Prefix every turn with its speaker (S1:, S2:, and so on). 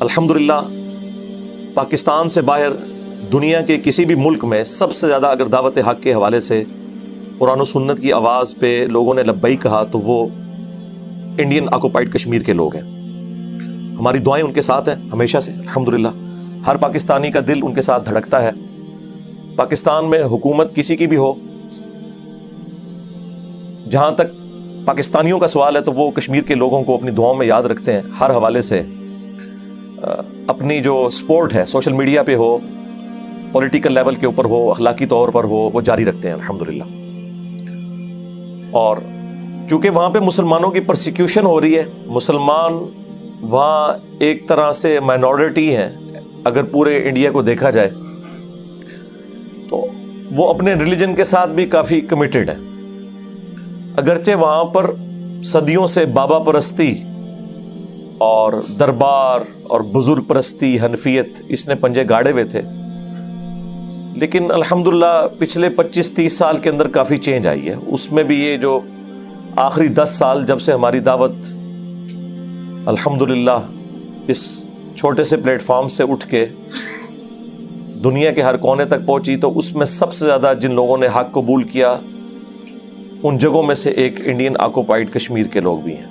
S1: الحمدللہ پاکستان سے باہر دنیا کے کسی بھی ملک میں سب سے زیادہ اگر دعوت حق کے حوالے سے قرآن و سنت کی آواز پہ لوگوں نے لبیک کہا تو وہ انڈین آکوپائڈ کشمیر کے لوگ ہیں. ہماری دعائیں ان کے ساتھ ہیں ہمیشہ سے الحمدللہ. ہر پاکستانی کا دل ان کے ساتھ دھڑکتا ہے. پاکستان میں حکومت کسی کی بھی ہو، جہاں تک پاکستانیوں کا سوال ہے تو وہ کشمیر کے لوگوں کو اپنی دعاؤں میں یاد رکھتے ہیں. ہر حوالے سے اپنی جو سپورٹ ہے سوشل میڈیا پہ ہو، پولیٹیکل لیول کے اوپر ہو، اخلاقی طور پر ہو، وہ جاری رکھتے ہیں الحمدللہ. اور چونکہ وہاں پہ مسلمانوں کی پرسیکیوشن ہو رہی ہے، مسلمان وہاں ایک طرح سے مائنورٹی ہیں اگر پورے انڈیا کو دیکھا جائے، تو وہ اپنے ریلیجن کے ساتھ بھی کافی کمیٹڈ ہے. اگرچہ وہاں پر صدیوں سے بابا پرستی اور دربار اور بزرگ پرستی، حنفیت، اس نے پنجے گاڑے ہوئے تھے، لیکن الحمدللہ پچھلے 25-30 سال کے اندر کافی چینج آئی ہے. اس میں بھی یہ جو آخری 10 سال جب سے ہماری دعوت الحمدللہ اس چھوٹے سے پلیٹ فارم سے اٹھ کے دنیا کے ہر کونے تک پہنچی، تو اس میں سب سے زیادہ جن لوگوں نے حق قبول کیا ان جگہوں میں سے ایک انڈین آکوپائڈ کشمیر کے لوگ بھی ہیں.